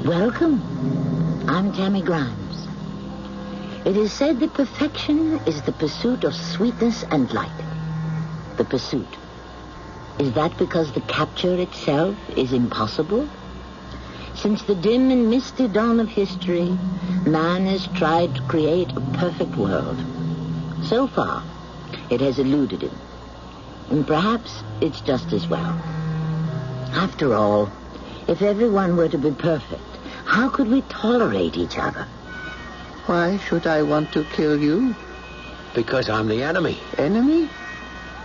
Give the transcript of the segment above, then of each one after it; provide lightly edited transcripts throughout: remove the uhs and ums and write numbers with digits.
Welcome. I'm Tammy Grimes. It is said that perfection is the pursuit of sweetness and light. The pursuit. Is that because the capture itself is impossible? Since the dim and misty dawn of history, man has tried to create a perfect world. So far, it has eluded him. And perhaps it's just as well. After all, if everyone were to be perfect, how could we tolerate each other? Why should I want to kill you? Because I'm the enemy. Enemy?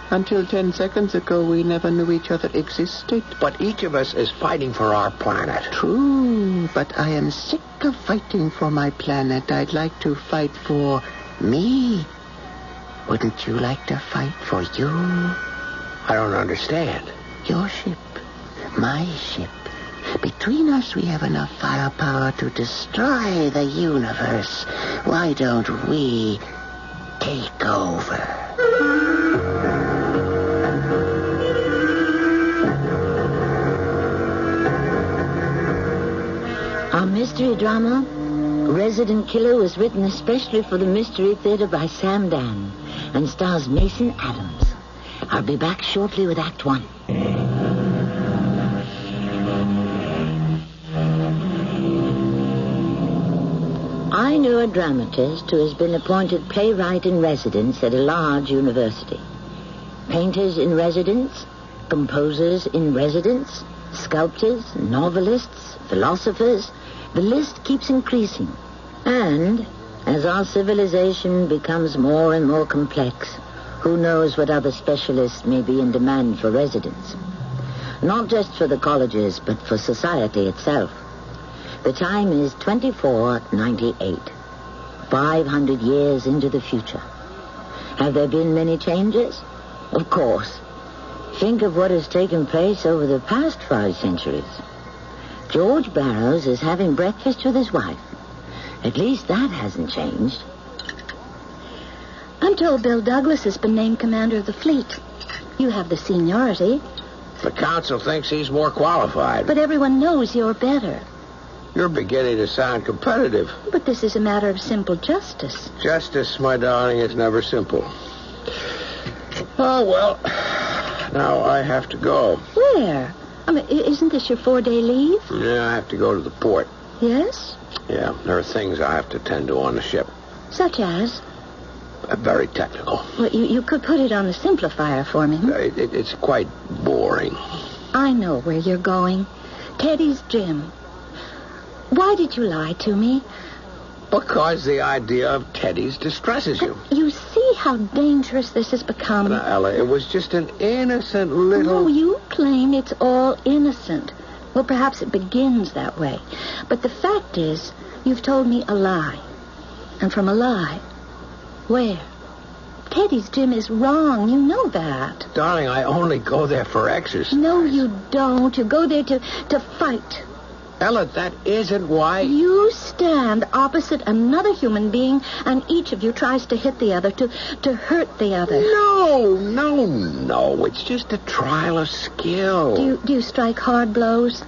Until 10 seconds ago, we never knew each other existed. But each of us is fighting for our planet. True, but I am sick of fighting for my planet. I'd like to fight for me. Wouldn't you like to fight for you? I don't understand. Your ship, my ship. Between us, we have enough firepower to destroy the universe. Why don't we take over? Our mystery drama, Resident Killer, was written especially for the Mystery Theater by Sam Dan and stars Mason Adams. I'll be back shortly with Act 1. I know a dramatist who has been appointed playwright in residence at a large university. Painters in residence, composers in residence, sculptors, novelists, philosophers. The list keeps increasing. And as our civilization becomes more and more complex, who knows what other specialists may be in demand for residence. Not just for the colleges, but for society itself. The time is 2498. 500 years into the future. Have there been many changes? Of course. Think of what has taken place over the past 5 centuries. George Barrows is having breakfast with his wife. At least that hasn't changed. I'm told Bill Douglas has been named commander of the fleet. You have the seniority. The council thinks he's more qualified. But everyone knows you're better. You're beginning to sound competitive. But this is a matter of simple justice. Justice, my darling, is never simple. Oh, well, now I have to go. Where? I mean, isn't this your 4-day leave? Yeah, I have to go to the port. Yes? Yeah, there are things I have to tend to on the ship. Such as? Very technical. Well, you could put it on the simplifier for me. It's quite boring. I know where you're going. Teddy's gym. Why did you lie to me? Because the idea of Teddy's distresses you. You see how dangerous this has become. Now, Ella, it was just an innocent little... No, you claim it's all innocent. Well, perhaps it begins that way. But the fact is, you've told me a lie. And from a lie, where? Teddy's gym is wrong. You know that. Darling, I only go there for exercise. No, you don't. You go there to fight. Ella, that isn't why... You stand opposite another human being, and each of you tries to hit the other, to hurt the other. No. It's just a trial of skill. Do you strike hard blows?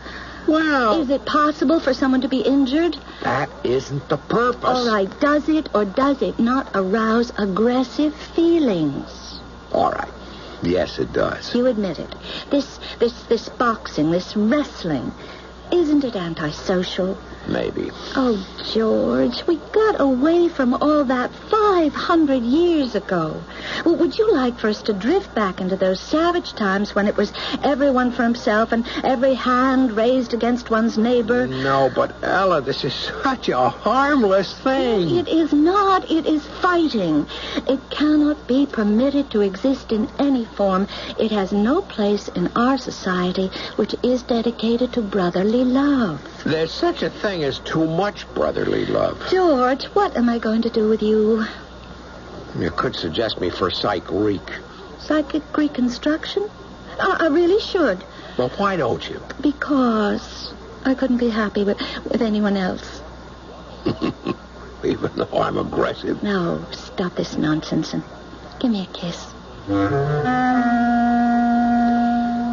Well... Is it possible for someone to be injured? That isn't the purpose. All right, does it or does it not arouse aggressive feelings? All right. Yes, it does. You admit it. This boxing, this wrestling... Isn't it antisocial? Maybe. Oh, George, we got away from all that 500 years ago. Well, would you like for us to drift back into those savage times when it was everyone for himself and every hand raised against one's neighbor? No, but Ella, this is such a harmless thing. It is not. It is fighting. It cannot be permitted to exist in any form. It has no place in our society, which is dedicated to brotherly love. There's such a thing as too much brotherly love. George, what am I going to do with you? You could suggest me for Psych Greek. Psychic reconstruction? I really should. Well, why don't you? Because I couldn't be happy with anyone else. Even though I'm aggressive. No, stop this nonsense and give me a kiss.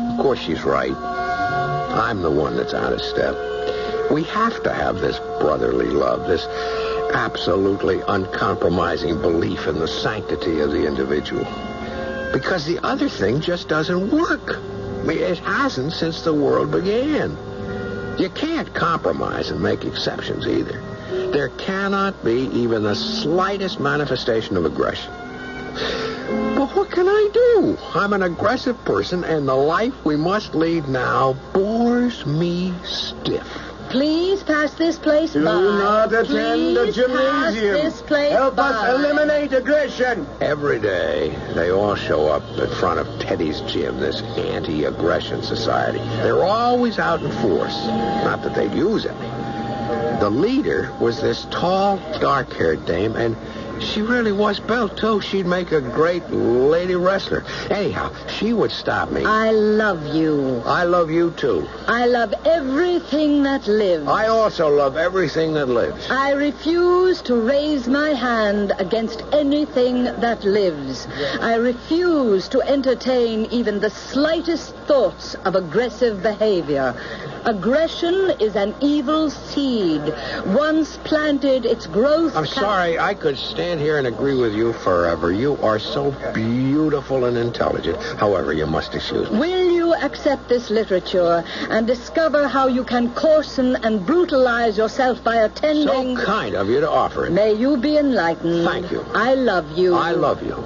Of course she's right. I'm the one that's out of step. We have to have this brotherly love, this absolutely uncompromising belief in the sanctity of the individual. Because the other thing just doesn't work. I mean, it hasn't since the world began. You can't compromise and make exceptions either. There cannot be even the slightest manifestation of aggression. But what can I do? I'm an aggressive person, and the life we must lead now bores me stiff. Please pass this place by. Do not attend the gymnasium. Pass this place Help by. us eliminate aggression. Every day, they all show up in front of Teddy's gym, this anti-aggression society. They're always out in force. Not that they'd use it. The leader was this tall, dark-haired dame, and she really was built, too. She'd make a great lady wrestler. Anyhow, she would stop me. I love you. I love you, too. I love everything that lives. I also love everything that lives. I refuse to raise my hand against anything that lives. I refuse to entertain even the slightest thoughts of aggressive behavior. Aggression is an evil seed. Once planted, its growth... I'm sorry, I could stand here and agree with you forever. You are so beautiful and intelligent. However, you must excuse me. Will you accept this literature and discover how you can coarsen and brutalize yourself by attending... So kind of you to offer it. May you be enlightened. Thank you. I love you. I love you.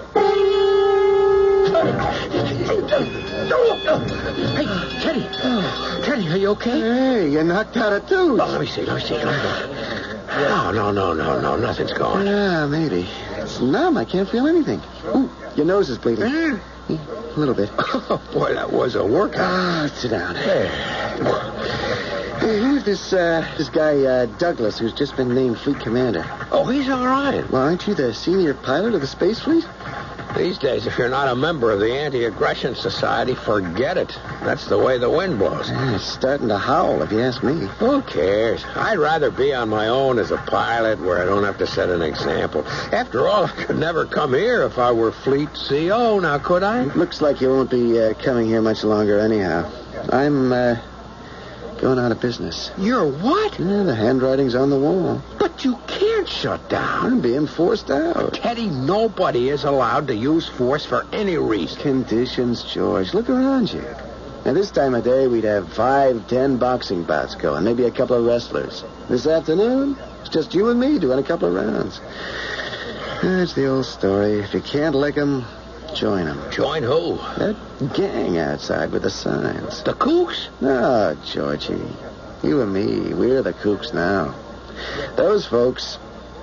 Hey, Teddy. Teddy, are you okay? Hey, you knocked out a tooth. Oh, let me see. No, nothing's gone. Yeah, maybe. It's numb. I can't feel anything. Ooh, your nose is bleeding. A little bit. Oh, boy, that was a workout. Sit down. Hey. Hey, who's this guy, Douglas, who's just been named Fleet Commander? Oh, he's all right. Well, aren't you the senior pilot of the Space Fleet? These days, if you're not a member of the Anti-Aggression Society, forget it. That's the way the wind blows. Yeah, it's starting to howl, if you ask me. Who cares? I'd rather be on my own as a pilot where I don't have to set an example. After all, I could never come here if I were Fleet CO, now could I? It looks like you won't be coming here much longer anyhow. I'm going out of business. You're what? Yeah, the handwriting's on the wall. But you can't shut down. I'm being forced out. Teddy, nobody is allowed to use force for any reason. Conditions, George. Look around you. Now, this time of day, we'd have 5-10 boxing bouts going, maybe a couple of wrestlers. This afternoon, it's just you and me doing a couple of rounds. It's the old story. If you can't lick 'em, join 'em. Join who? That gang outside with the signs. The Kooks? No, Georgie. You and me, we're the kooks now. Those folks,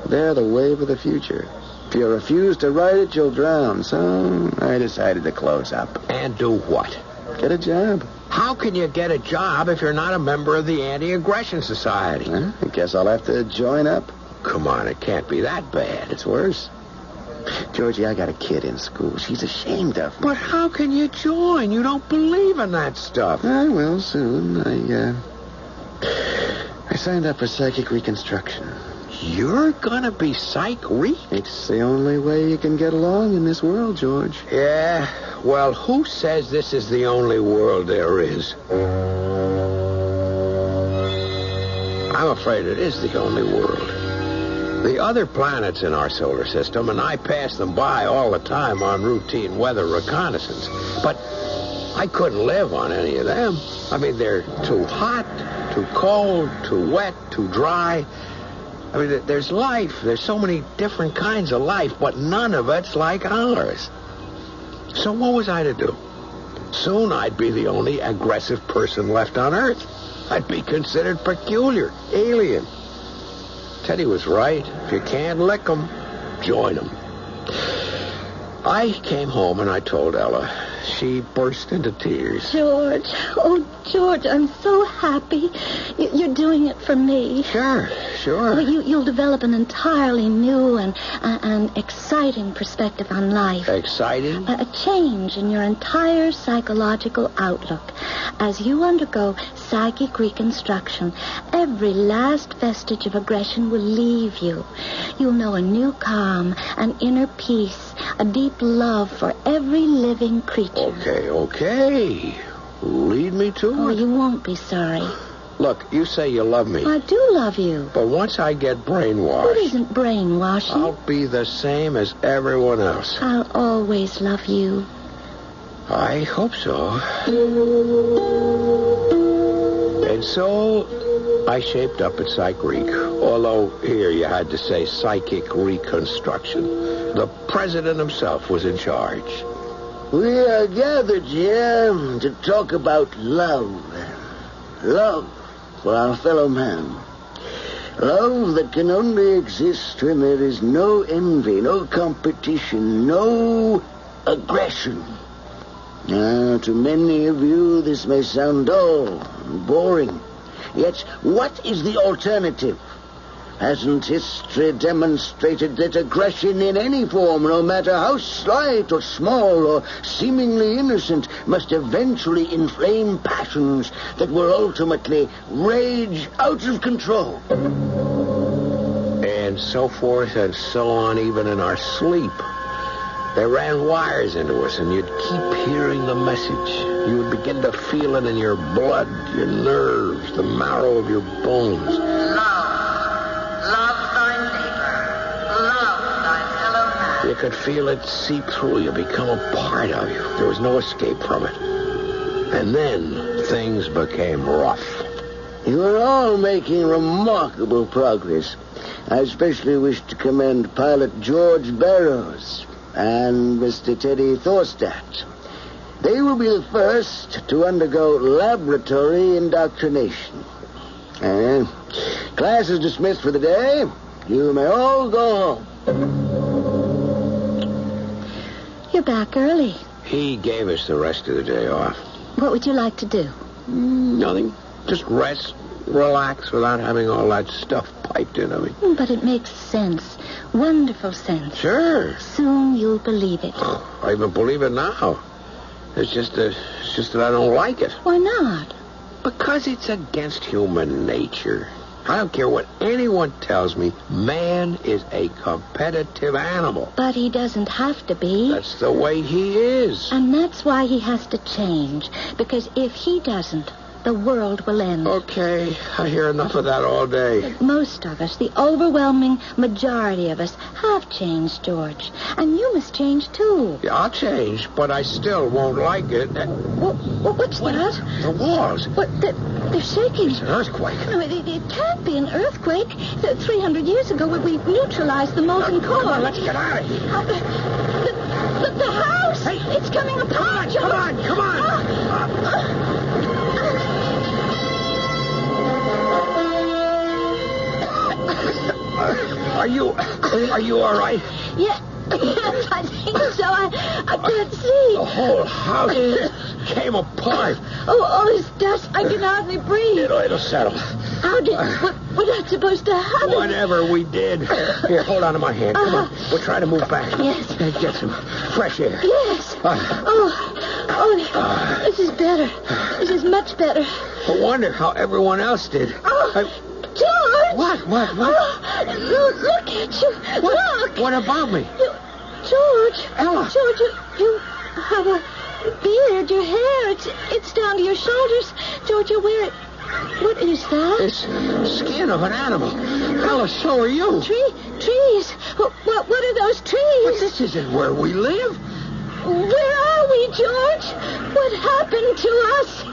they're the wave of the future. If you refuse to ride it, you'll drown. So I decided to close up. And do what? Get a job. How can you get a job if you're not a member of the Anti-Aggression Society? Huh? I guess I'll have to join up. Come on, it can't be that bad. It's worse. Georgie, I got a kid in school. She's ashamed of me. But how can you join? You don't believe in that stuff. I will soon. I signed up for psychic reconstruction. You're gonna be psych-re? It's the only way you can get along in this world, George. Yeah, well, who says this is the only world there is? I'm afraid it is the only world. The other planets in our solar system, and I pass them by all the time on routine weather reconnaissance, but I couldn't live on any of them. I mean, they're too hot, too cold, too wet, too dry. I mean, there's life. There's so many different kinds of life, but none of it's like ours. So what was I to do? Soon I'd be the only aggressive person left on Earth. I'd be considered peculiar, alien. Teddy was right. If you can't lick 'em, join 'em. I came home and I told Ella. She burst into tears. George. Oh, George, I'm so happy. You're doing it for me. Sure. Well, you'll develop an entirely new and exciting perspective on life. Exciting? A change in your entire psychological outlook. As you undergo psychic reconstruction, every last vestige of aggression will leave you. You'll know a new calm, an inner peace, a deep love for every living creature. Okay. Lead me to Oh, it. you won't be sorry. Look, you say you love me. I do love you. But once I get brainwashed... What isn't brainwashing? I'll be the same as everyone else. I'll always love you. I hope so. And so I shaped up at Psych Reek. Although here you had to say psychic reconstruction. The president himself was in charge. We are gathered here to talk about love. Love for our fellow man. Love that can only exist when there is no envy, no competition, no aggression. Now, to many of you, this may sound dull and boring. Yet, what is the alternative? Hasn't history demonstrated that aggression in any form, no matter how slight or small or seemingly innocent, must eventually inflame passions that will ultimately rage out of control? And so forth and so on, even in our sleep. They ran wires into us, and you'd keep hearing the message. You would begin to feel it in your blood, your nerves, the marrow of your bones. You could feel it seep through you, become a part of you. There was no escape from it. And then things became rough. You are all making remarkable progress. I especially wish to commend Pilot George Barrows and Mr. Teddy Thorstadt. They will be the first to undergo laboratory indoctrination. And class is dismissed for the day. You may all go home. You're back early. He gave us the rest of the day off. What would you like to do? Nothing. Just rest, relax without having all that stuff piped into me. But it makes sense. Wonderful sense. Sure. Soon you'll believe it. I even believe it now. It's just that I don't like it. Why not? Because it's against human nature. I don't care what anyone tells me. Man is a competitive animal. But he doesn't have to be. That's the way he is. And that's why he has to change. Because if he doesn't, the world will end. Okay, I hear enough of that all day. Most of us, the overwhelming majority of us, have changed, George. And you must change, too. Yeah, I'll change, but I still won't like it. What's that? The walls. What? They're shaking. It's an earthquake. No, it can't be an earthquake. 300 years ago, we neutralized the molten core. Come on, let's get out of here. The house! Hey. It's coming apart, George. Come on. Are you all right? Yeah. Yes, I think so. I can't see. The whole house just came apart. Oh, all this dust. I can hardly breathe. It'll settle. How did... What was supposed to happen? Whatever we did. Here, hold on to my hand. Come on. We'll try to move back. Yes. Get some fresh air. Yes. This is better. This is much better. I wonder how everyone else did. George! What? Oh, look at you. Look. What about me? George. Ella. George, you have a beard. Your hair, it's down to your shoulders. George, you're wearing... What is that? It's skin of an animal. Ella, so are you. Trees. What are those trees? But this isn't where we live. Where are we, George? What happened to us?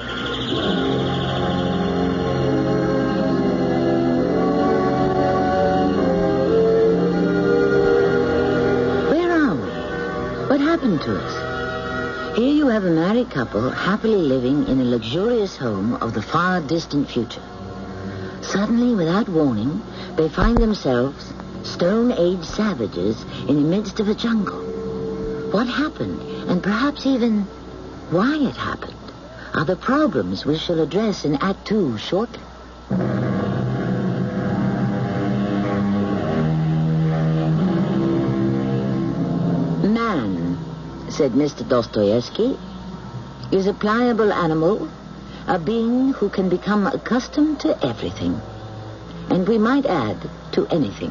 What happened to us? Here you have a married couple happily living in a luxurious home of the far distant future. Suddenly, without warning, they find themselves Stone Age savages in the midst of a jungle. What happened, and perhaps even why it happened, are the problems we shall address in Act 2 shortly. Man, said Mr. Dostoevsky, is a pliable animal, a being who can become accustomed to everything, and we might add, to anything.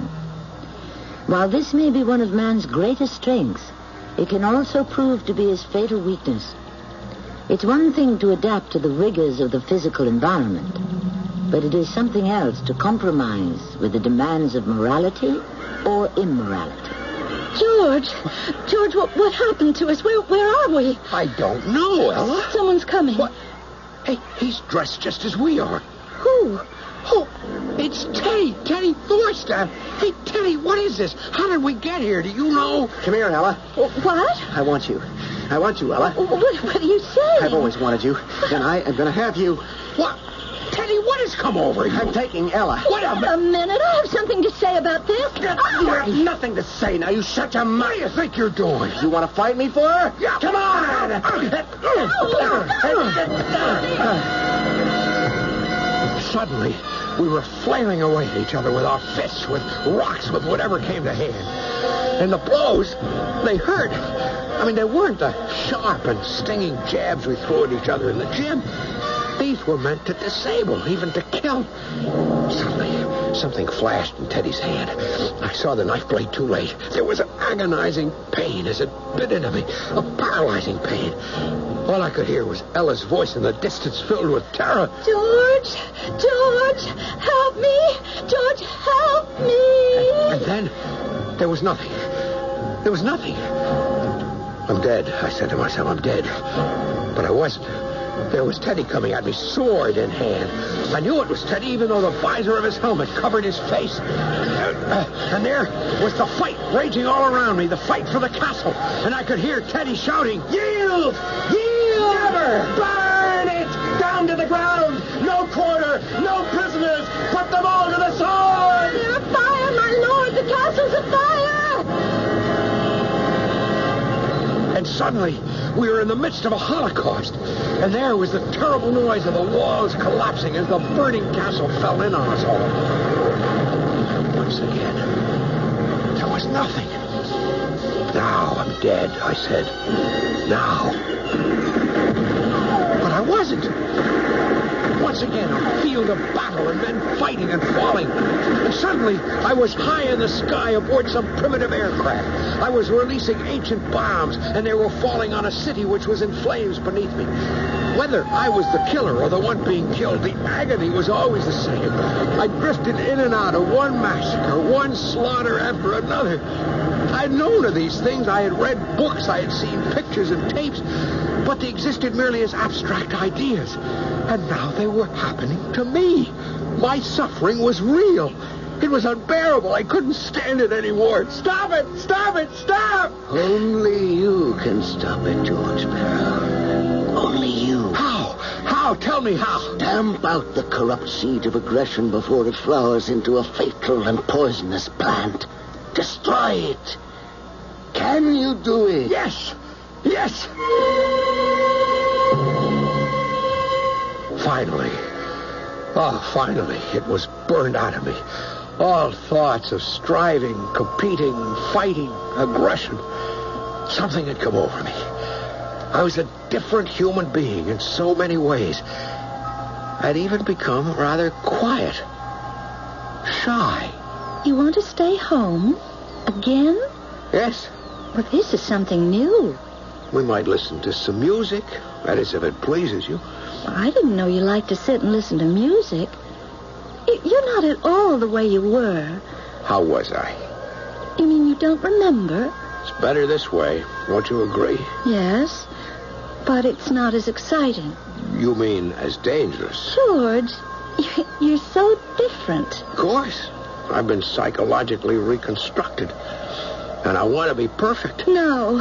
While this may be one of man's greatest strengths, it can also prove to be his fatal weakness. It's one thing to adapt to the rigors of the physical environment. But it is something else to compromise with the demands of morality or immorality. George, what happened to us? Where are we? I don't know, Ella. Someone's coming. What? Hey, he's dressed just as we are. Who? Oh, it's Teddy Forster. Hey, Teddy, what is this? How did we get here? Do you know? Come here, Ella. What? I want you, Ella. What are you saying? I've always wanted you, and I am going to have you. What? Teddy, what has come over you? I'm taking Ella. What A minute. I have something to say about this. You have nothing to say now. You shut your mouth. What do you think you're doing? You want to fight me for her? Yeah. Come on! Suddenly, we were flailing away at each other with our fists, with rocks, with whatever came to hand. And the blows, they hurt. I mean, they weren't the sharp and stinging jabs we threw at each other in the gym. These were meant to disable, even to kill. Suddenly, something flashed in Teddy's hand. I saw the knife blade too late. There was an agonizing pain as it bit into me, a paralyzing pain. All I could hear was Ella's voice in the distance, filled with terror. George, help me. George, help me. And then, there was nothing. There was nothing. I'm dead, I said to myself. I'm dead. But I wasn't. There was Teddy coming at me, sword in hand. I knew it was Teddy, even though the visor of his helmet covered his face. And there was the fight raging all around me, the fight for the castle. And I could hear Teddy shouting, "Yield! Yield! Never! Burn it! Down to the ground! No quarter! No prisoners! Put them all to the sword!" They're afire, my lord! The castle's afire! And suddenly, we were in the midst of a holocaust. And there was the terrible noise of the walls collapsing as the burning castle fell in on us all. Once again, there was nothing. Now I'm dead, I said. Now. But I wasn't. Once again, a field of battle and men fighting and falling. And suddenly, I was high in the sky aboard some primitive aircraft. I was releasing ancient bombs, and they were falling on a city which was in flames beneath me. Whether I was the killer or the one being killed, the agony was always the same. I drifted in and out of one massacre, one slaughter after another. I'd known of these things. I had read books. I had seen pictures and tapes. But they existed merely as abstract ideas. And now they were happening to me. My suffering was real. It was unbearable. I couldn't stand it anymore. Stop it! Stop it! Stop! Only you can stop it, George Sparrow. Only you. How? How? Tell me how. Stamp out the corrupt seed of aggression before it flowers into a fatal and poisonous plant. Destroy it. Can you do it? Yes! Yes! Finally. Oh, finally, it was burned out of me. All thoughts of striving, competing, fighting, aggression. Something had come over me. I was a different human being in so many ways. I'd even become rather quiet. Shy. You want to stay home? Again? Yes, Well, this is something new. we might listen to some music. That is, if it pleases you. I didn't know you liked to sit and listen to music. You're not at all the way you were. How was I? You mean you don't remember? It's better this way. Won't you agree? Yes, but it's not as exciting. You mean as dangerous? George, you're so different. Of course. I've been psychologically reconstructed. And I want to be perfect. No.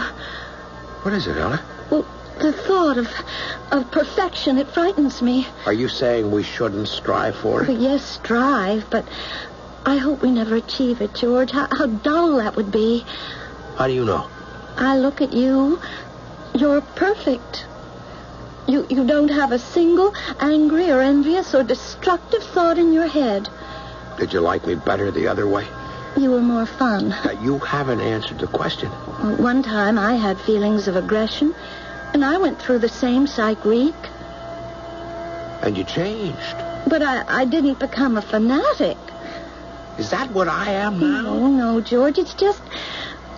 What is it, Ella? Well, the thought of perfection, it frightens me. Are you saying we shouldn't strive for it? Well, yes, strive, but I hope we never achieve it, George. How dull that would be. How do you know? I look at you. You're perfect. You don't have a single angry or envious or destructive thought in your head. Did you like me better the other way? You were more fun. You haven't answered the question. Well, one time I had feelings of aggression, and I went through the same psych week. And you changed. But I didn't become a fanatic. Is that what I am now? No, George, it's just...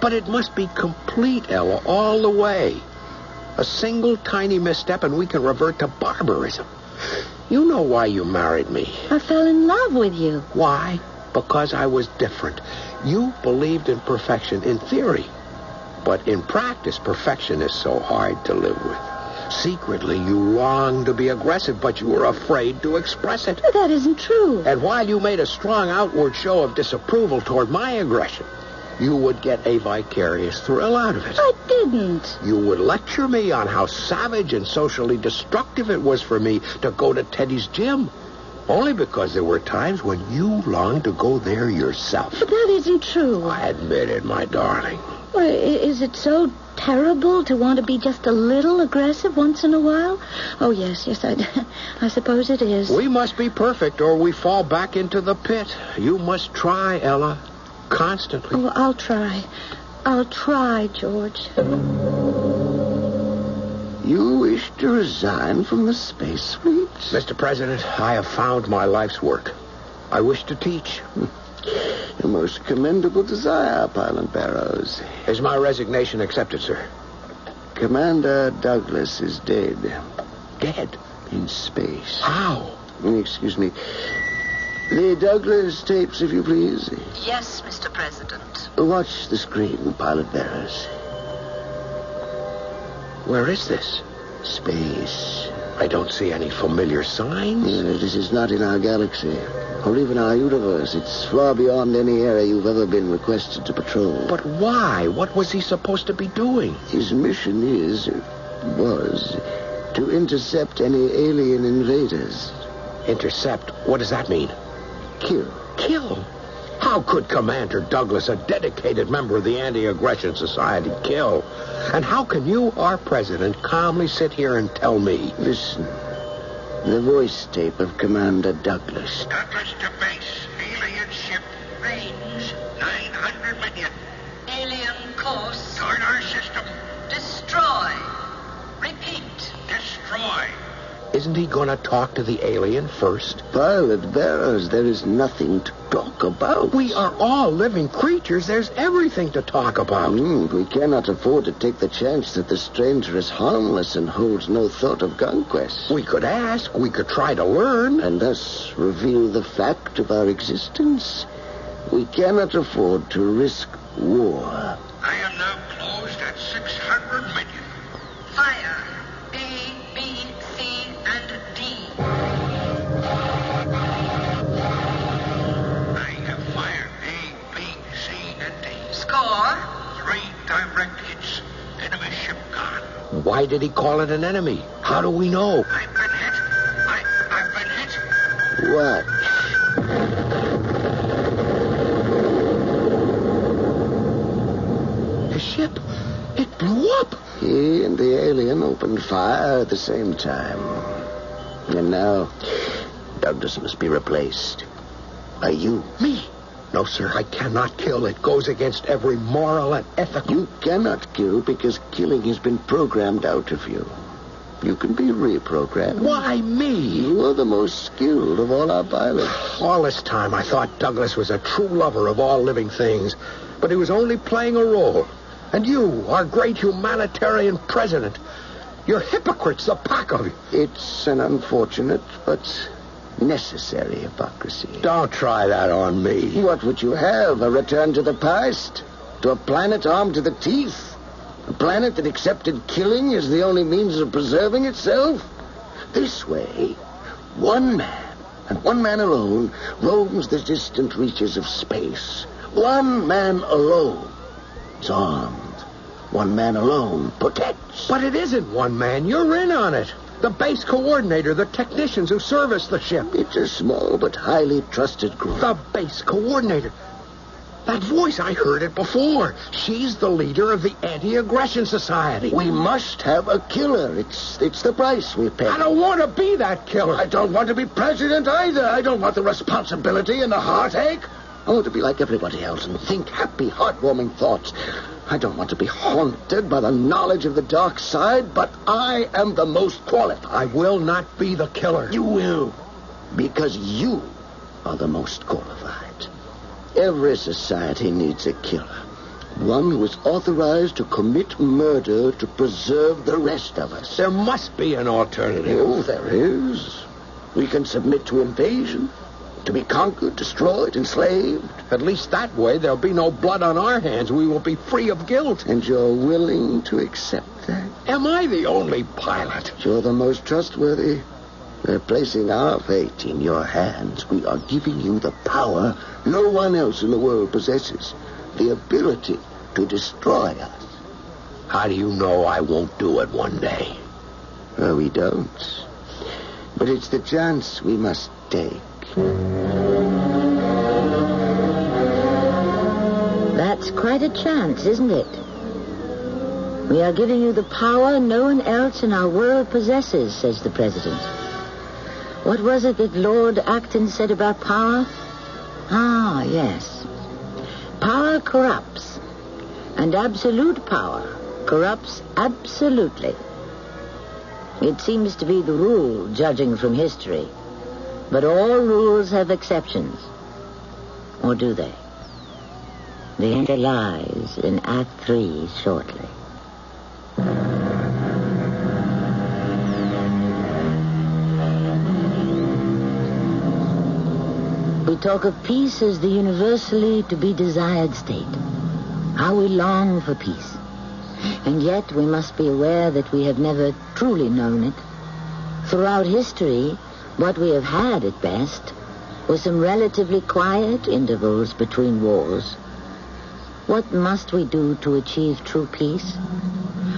But it must be complete, Ella, all the way. A single tiny misstep and we can revert to barbarism. You know why you married me. I fell in love with you. Why? Because I was different. You believed in perfection in theory. But in practice, perfection is so hard to live with. Secretly, you longed to be aggressive, but you were afraid to express it. That isn't true. And while you made a strong outward show of disapproval toward my aggression, you would get a vicarious thrill out of it. I didn't. You would lecture me on how savage and socially destructive it was for me to go to Teddy's gym. Only because there were times when you longed to go there yourself. But that isn't true. I admit it, my darling. Well, is it so terrible to want to be just a little aggressive once in a while? Oh, yes, I suppose it is. We must be perfect or we fall back into the pit. You must try, Ella. Constantly. Oh, I'll try. I'll try, George. You wish to resign from the space fleet? Mr. President, I have found my life's work. I wish to teach. A most commendable desire, Pilot Barrows. Is my resignation accepted, sir? Commander Douglas is dead. Dead? In space. How? Excuse me. The Douglas tapes, if you please. Yes, Mr. President. Watch the screen, Pilot Barrows. Where is this? Space. I don't see any familiar signs. This is not in our galaxy, or even our universe. It's far beyond any area you've ever been requested to patrol. But why? What was he supposed to be doing? His mission was to intercept any alien invaders. Intercept? What does that mean? Kill. Kill? How could Commander Douglas, a dedicated member of the Anti-Aggression Society, kill? And how can you, our president, calmly sit here and tell me? Listen. The voice tape of Commander Douglas. Douglas to base. Alien ship. Range. 900 million. Alien course. Guard our system. Destroy. Repeat. Destroy. Isn't he going to talk to the alien first? Pilot Barrows, there is nothing to talk about. We are all living creatures. There's everything to talk about. We cannot afford to take the chance that the stranger is harmless and holds no thought of conquest. We could ask. We could try to learn. And thus reveal the fact of our existence. We cannot afford to risk war. I am now closed at 600 million. Fire. A, B, C, and D. I have fired A, B, C, and D. Score. 3 direct hits. Enemy ship gone. Why did he call it an enemy? How do we know? I've been hit. I've been hit. What? The ship. It blew up. He and the alien opened fire at the same time. And now, Douglas must be replaced. By you. Me? No, sir, I cannot kill. It goes against every moral and ethical... You cannot kill because killing has been programmed out of you. You can be reprogrammed. Why me? You are the most skilled of all our pilots. All this time, I thought Douglas was a true lover of all living things. But he was only playing a role. And you, our great humanitarian president, you're hypocrites, the pack of you. It's an unfortunate but necessary hypocrisy. Don't try that on me. What would you have? A return to the past? To a planet armed to the teeth? A planet that accepted killing as the only means of preserving itself? This way, one man, and one man alone, roams the distant reaches of space. One man alone is armed. One man alone protects. But it isn't one man. You're in on it. The base coordinator, the technicians who service the ship. It's a small but highly trusted group. The base coordinator. That voice, I heard it before. She's the leader of the Anti-Aggression Society. We must have a killer. It's the price we pay. I don't want to be that killer. I don't want to be president either. I don't want the responsibility and the heartache. I want to be like everybody else and think happy, heartwarming thoughts. I don't want to be haunted by the knowledge of the dark side, but I am the most qualified. I will not be the killer. You will, because you are the most qualified. Every society needs a killer. One who is authorized to commit murder to preserve the rest of us. There must be an alternative. Oh, there is. We can submit to invasion, to be conquered, destroyed, enslaved. At least that way there'll be no blood on our hands. We will be free of guilt. And you're willing to accept that? Am I the only pilot? You're the most trustworthy. We're placing our fate in your hands. We are giving you the power no one else in the world possesses. The ability to destroy us. How do you know I won't do it one day? Well, we don't. But it's the chance we must take. That's quite a chance, isn't it? We are giving you the power no one else in our world possesses, says the president. What was it that Lord Acton said about power? Ah, yes. Power corrupts, and absolute power corrupts absolutely. It seems to be the rule, judging from history. But all rules have exceptions. Or do they? The answer lies in Act 3 shortly. We talk of peace as the universally to be desired state. How we long for peace. And yet we must be aware that we have never truly known it. Throughout history, what we have had at best was some relatively quiet intervals between wars. What must we do to achieve true peace?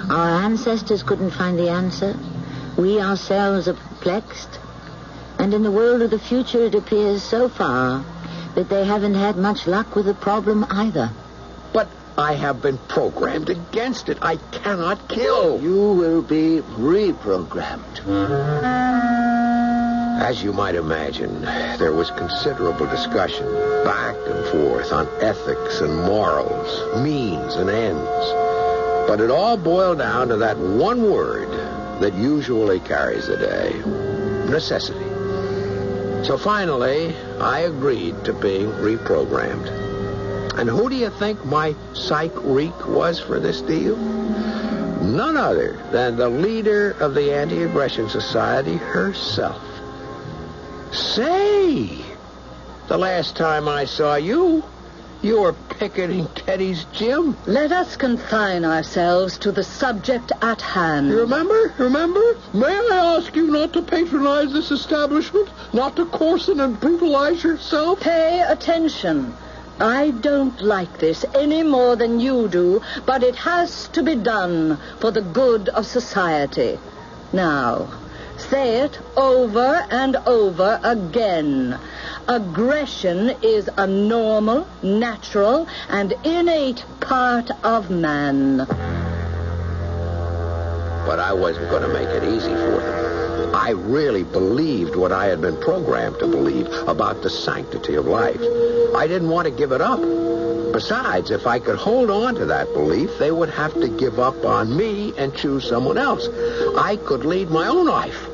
Our ancestors couldn't find the answer. We ourselves are perplexed. And in the world of the future, it appears so far that they haven't had much luck with the problem either. But I have been programmed against it. I cannot kill. You will be reprogrammed. As you might imagine, there was considerable discussion back and forth on ethics and morals, means and ends. But it all boiled down to that one word that usually carries the day: necessity. So finally, I agreed to being reprogrammed. And who do you think my psych-reek was for this deal? None other than the leader of the Anti-Aggression Society herself. Say, the last time I saw you, you were picketing Teddy's gym. Let us confine ourselves to the subject at hand. You remember? May I ask you not to patronize this establishment? Not to coarsen and brutalize yourself? Pay attention. I don't like this any more than you do, but it has to be done for the good of society. Now, say it over and over again. Aggression is a normal, natural, and innate part of man. But I wasn't going to make it easy for them. I really believed what I had been programmed to believe about the sanctity of life. I didn't want to give it up. Besides, if I could hold on to that belief, they would have to give up on me and choose someone else. I could lead my own life.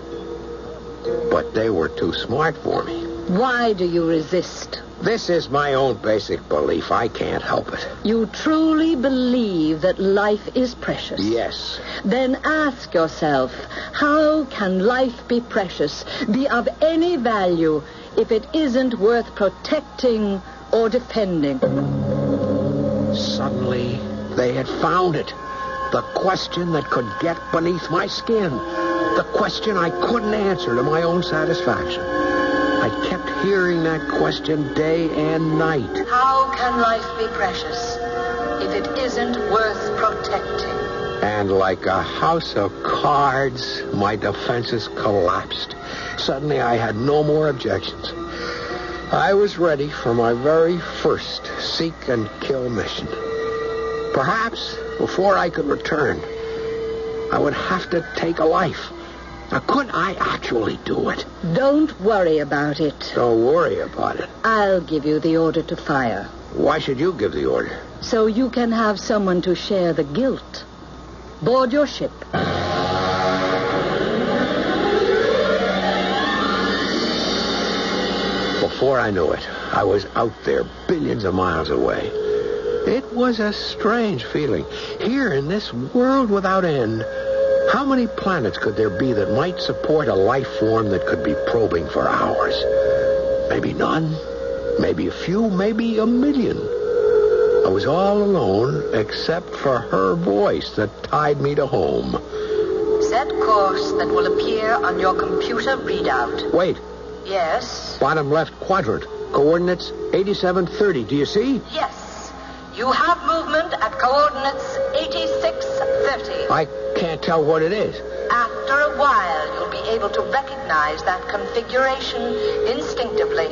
But they were too smart for me. Why do you resist? This is my own basic belief. I can't help it. You truly believe that life is precious? Yes. Then ask yourself, how can life be precious, be of any value, if it isn't worth protecting or defending? Suddenly, they had found it. The question that could get beneath my skin. The question I couldn't answer to my own satisfaction. I kept hearing that question day and night. How can life be precious if it isn't worth protecting? And like a house of cards, my defenses collapsed. Suddenly, I had no more objections. I was ready for my very first seek and kill mission. Perhaps before I could return, I would have to take a life. Now, could I actually do it? Don't worry about it. Don't worry about it. I'll give you the order to fire. Why should you give the order? So you can have someone to share the guilt. Board your ship. Before I knew it, I was out there billions of miles away. It was a strange feeling. Here in this world without end, How many planets could there be that might support a life form that could be probing for hours? Maybe none. Maybe a few. Maybe a million. I was all alone except for her voice that tied me to home. Set course that will appear on your computer readout. Wait. Yes? Bottom left quadrant. Coordinates 8730. Do you see? Yes. You have movement at coordinates 8630. I can't tell what it is. After a while, you'll be able to recognize that configuration instinctively.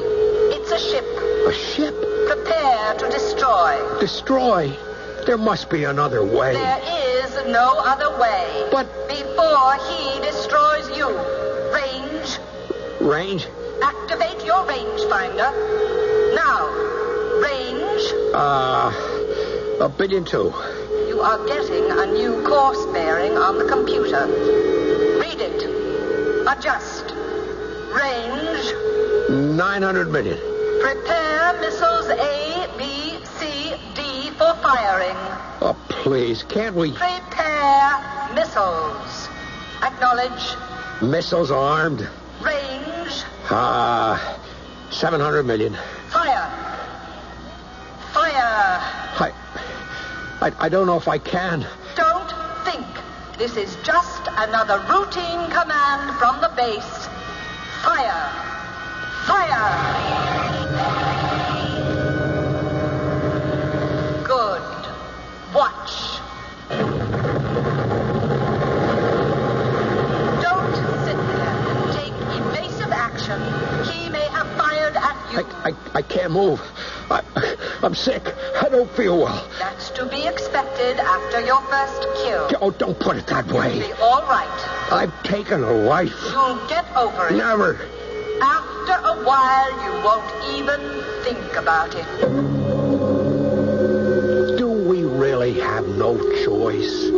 It's a ship. A ship? Prepare to destroy. Destroy? There must be another way. There is no other way. But... Before he destroys you. Range. Range? Activate your rangefinder. Now. Range. 1.2 billion. You are getting a new course bearing on the computer. Read it. Adjust. Range. 900 million. Prepare missiles A, B, C, D for firing. Oh, please, can't we... Prepare missiles. Acknowledge. Missiles armed. Range. 700 million. Fire. Fire. I don't know if I can. Don't think. This is just another routine command from the base. Fire. Fire. Good. Watch. Don't sit there. Take evasive action. He may have fired at you. I can't move. I'm sick. I don't feel well. That's to be expected after your first kill. Oh, don't put it that way. Be all right. I've taken a life. You'll get over it. Never. After a while, you won't even think about it. Do we really have no choice?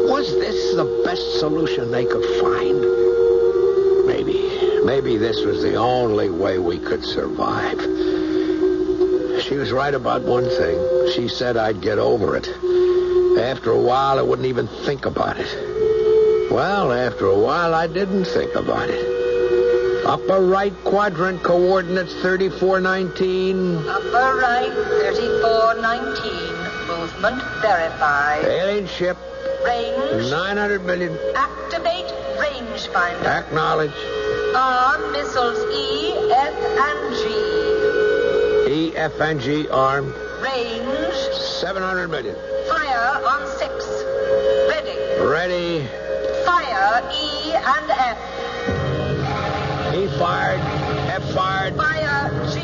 Was this the best solution they could find? Maybe this was the only way we could survive. She was right about one thing. She said I'd get over it. After a while, I wouldn't even think about it. Well, after a while, I didn't think about it. Upper right quadrant, coordinates 3419. Upper right, 3419. Movement verified. Alien ship. Range. 900 million. Activate rangefinder. Acknowledge. Arm missiles E, F, and G. E, F, and G armed. Range. 700 million. Fire on 6. Ready. Ready. Fire E and F. E fired. F fired. Fire G.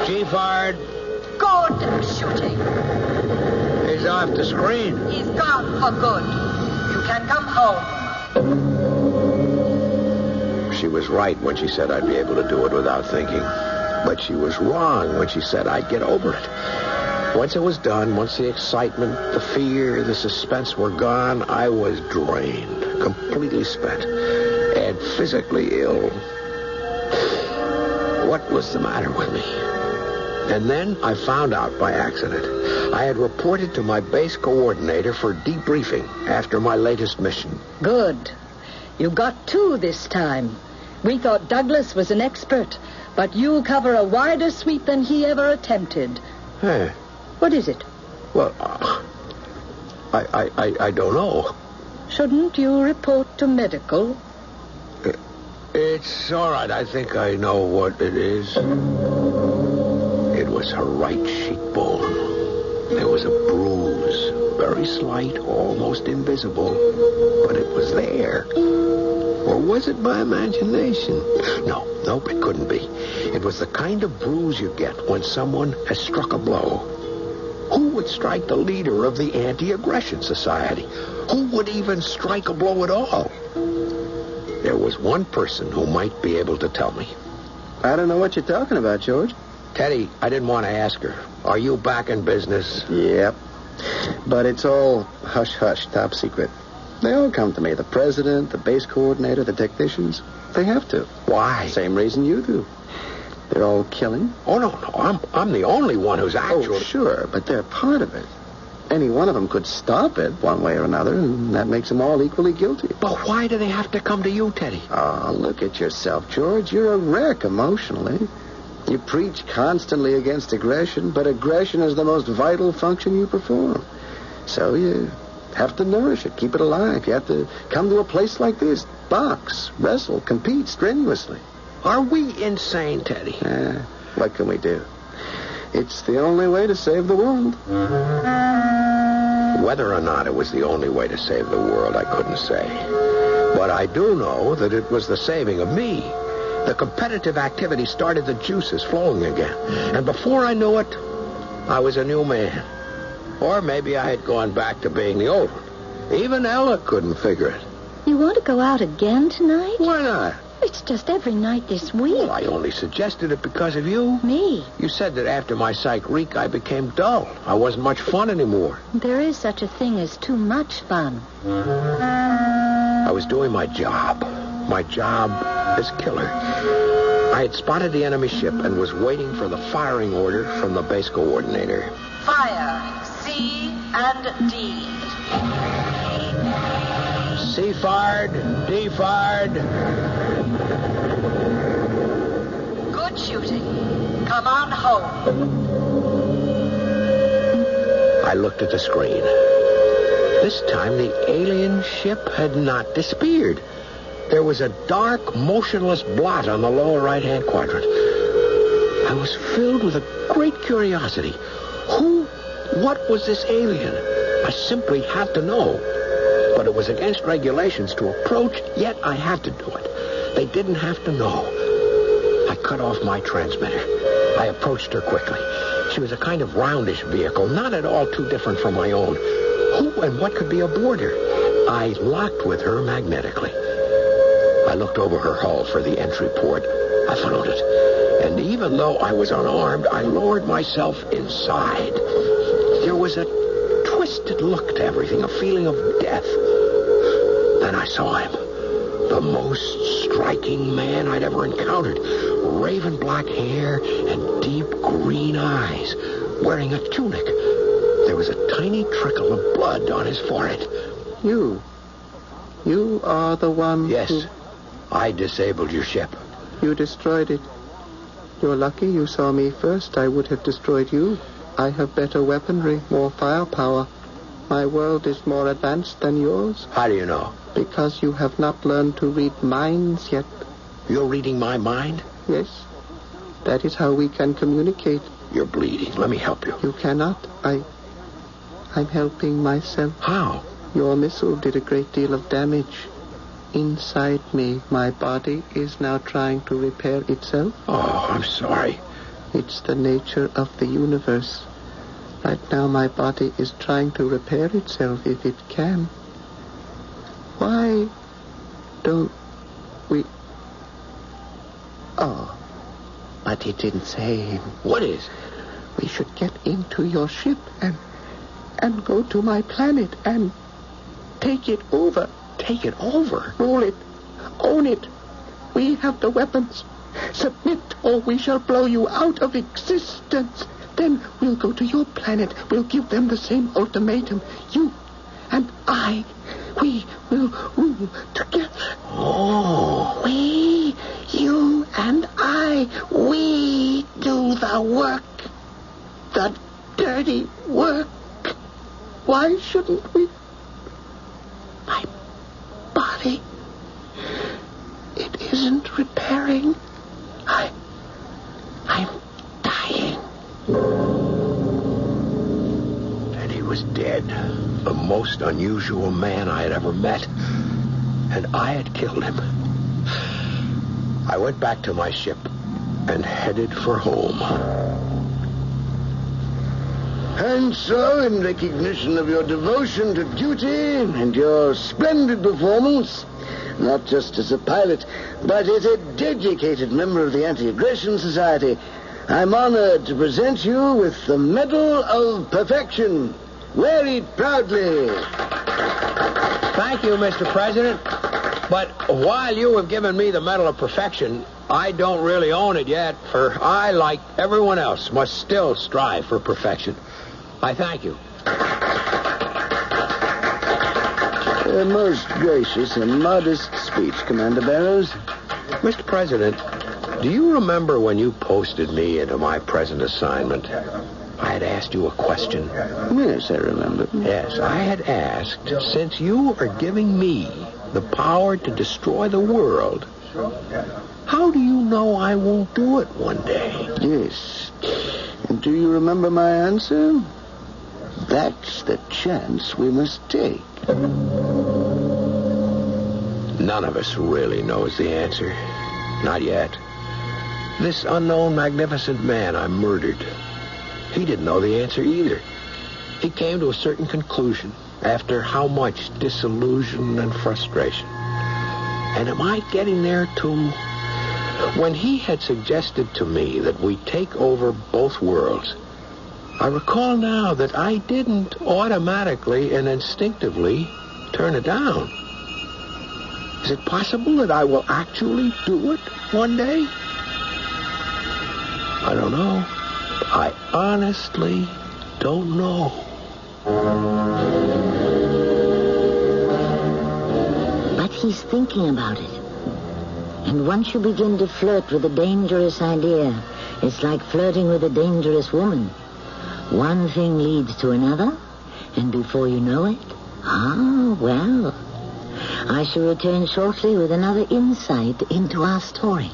G fired. Good shooting. He's off the screen. He's gone for good. You can come home. She was right when she said I'd be able to do it without thinking. But she was wrong when she said I'd get over it. Once it was done, once the excitement, the fear, the suspense were gone, I was drained, completely spent, and physically ill. What was the matter with me? And then I found out by accident. I had reported to my base coordinator for debriefing after my latest mission. Good. You got 2 this time. We thought Douglas was an expert, but you cover a wider sweep than he ever attempted. Huh. What is it? Well, I don't know. Shouldn't you report to medical? It's all right. I think I know what it is. It was her right cheekbone. There was a bruise, very slight, almost invisible, but it was there. Or was it my imagination? Nope, it couldn't be. It was the kind of bruise you get when someone has struck a blow. Who would strike the leader of the Anti-Aggression Society? Who would even strike a blow at all? There was one person who might be able to tell me. I don't know what you're talking about, George. Teddy, I didn't want to ask her. Are you back in business? Yep. But it's all hush-hush, top secret. They all come to me. The president, the base coordinator, the technicians. They have to. Why? Same reason you do. They're all killing. Oh, no. I'm the only one who's actually... Oh, sure, but they're part of it. any one of them could stop it one way or another, and that makes them all equally guilty. But why do they have to come to you, Teddy? Oh, look at yourself, George. You're a wreck emotionally. You preach constantly against aggression, but aggression is the most vital function you perform. So you have to nourish it, keep it alive. You have to come to a place like this, box, wrestle, compete strenuously. Are we insane, Teddy? What can we do? It's the only way to save the world. Whether or not it was the only way to save the world, I couldn't say. But I do know that it was the saving of me. The competitive activity started the juices flowing again. And before I knew it, I was a new man. Or maybe I had gone back to being the old one. Even Ella couldn't figure it. You want to go out again tonight? Why not? It's just every night this week. Well, I only suggested it because of you. Me? You said that after my psych reek, I became dull. I wasn't much fun anymore. There is such a thing as too much fun. I was doing my job. My job as killer. I had spotted the enemy ship and was waiting for the firing order from the base coordinator. Fire, C and D. C fired, D fired. Good shooting. Come on home. I looked at the screen. This time the alien ship had not disappeared. There was a dark, motionless blot on the lower right-hand quadrant. I was filled with a great curiosity. What was this alien? I simply had to know. But it was against regulations to approach, yet I had to do it. They didn't have to know. I cut off my transmitter. I approached her quickly. She was a kind of roundish vehicle, not at all too different from my own. Who and what could be aboard her? I locked with her magnetically. I looked over her hull for the entry port. I found it. And even though I was unarmed, I lowered myself inside. There was a twisted look to everything, a feeling of death. Then I saw him. The most striking man I'd ever encountered. Raven black hair and deep green eyes. Wearing a tunic. There was a tiny trickle of blood on his forehead. You are the one Yes. who... I disabled your ship. You destroyed it. You're lucky you saw me first. I would have destroyed you. I have better weaponry, more firepower. My world is more advanced than yours. How do you know? Because you have not learned to read minds yet. You're reading my mind? Yes. That is how we can communicate. You're bleeding. Let me help you. You cannot. I'm helping myself. How? Your missile did a great deal of damage. Inside me, my body is now trying to repair itself. Oh, I'm sorry. It's the nature of the universe. Right now, my body is trying to repair itself if it can. Why don't we... Oh, but he didn't say... What is? We should get into your ship and go to my planet and take it over. Take it over? Rule it. Own it. We have the weapons. Submit or we shall blow you out of existence. Then we'll go to your planet. We'll give them the same ultimatum. You and I, we will rule together. Oh. We, you and I, we do the work. The dirty work. Why shouldn't we? My body, it isn't repairing. I'm dying. And he was dead. The most unusual man I had ever met. And I had killed him. I went back to my ship and headed for home. And so, in recognition of your devotion to duty and your splendid performance, not just as a pilot, but as a dedicated member of the Anti-Aggression Society, I'm honored to present you with the Medal of Perfection. Wear it proudly. Thank you, Mr. President. But while you have given me the Medal of Perfection, I don't really own it yet, for I, like everyone else, must still strive for perfection. I thank you. A most gracious and modest speech, Commander Barrows. Mr. President, do you remember when you posted me into my present assignment? I had asked you a question. Yes, I remember. Yes, I had asked, since you are giving me the power to destroy the world, how do you know I won't do it one day? Yes. And do you remember my answer? That's the chance we must take. None of us really knows the answer. Not yet. This unknown, magnificent man I murdered, he didn't know the answer either. He came to a certain conclusion after how much disillusion and frustration. And am I getting there too? When he had suggested to me that we take over both worlds, I recall now that I didn't automatically and instinctively turn it down. Is it possible that I will actually do it one day? I don't know. I honestly don't know. But he's thinking about it. And once you begin to flirt with a dangerous idea, it's like flirting with a dangerous woman. One thing leads to another, and before you know it, well, I shall return shortly with another insight into our story.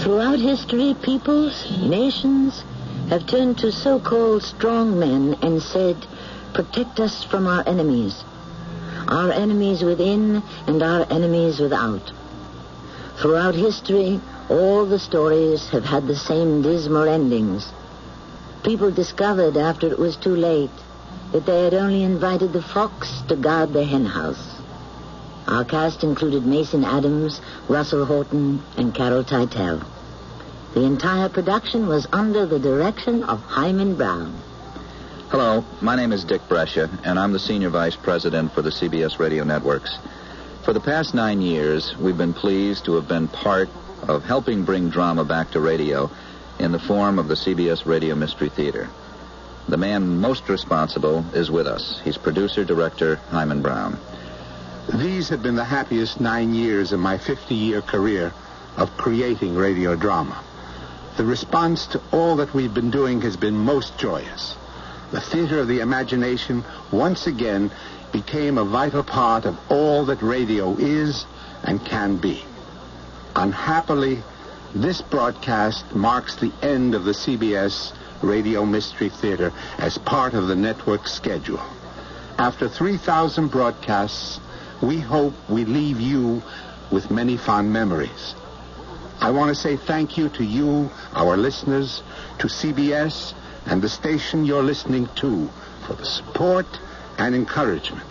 Throughout history, peoples, nations have turned to so-called strong men and said, protect us from our enemies within and our enemies without. Throughout history, all the stories have had the same dismal endings. People discovered after it was too late that they had only invited the fox to guard the hen house. Our cast included Mason Adams, Russell Horton, and Carol Teitel. The entire production was under the direction of Hyman Brown. Hello, my name is Dick Brescia, and I'm the Senior Vice President for the CBS Radio Networks. For the past 9 years, we've been pleased to have been part of helping bring drama back to radio in the form of the CBS Radio Mystery Theater. The man most responsible is with us. He's producer-director Hyman Brown. These have been the happiest 9 years of my 50-year career of creating radio drama. The response to all that we've been doing has been most joyous. The theater of the imagination once again became a vital part of all that radio is and can be. Unhappily, this broadcast marks the end of the CBS Radio Mystery Theater as part of the network's schedule. After 3,000 broadcasts, we hope we leave you with many fond memories. I want to say thank you to you, our listeners, to CBS, and the station you're listening to for the support and encouragement.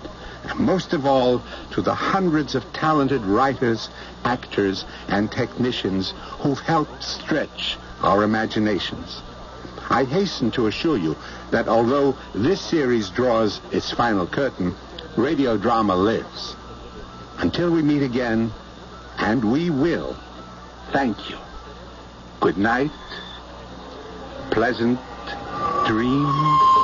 And most of all, to the hundreds of talented writers, actors, and technicians who've helped stretch our imaginations. I hasten to assure you that although this series draws its final curtain, radio drama lives. Until we meet again, and we will, thank you. Good night. Pleasant dreams.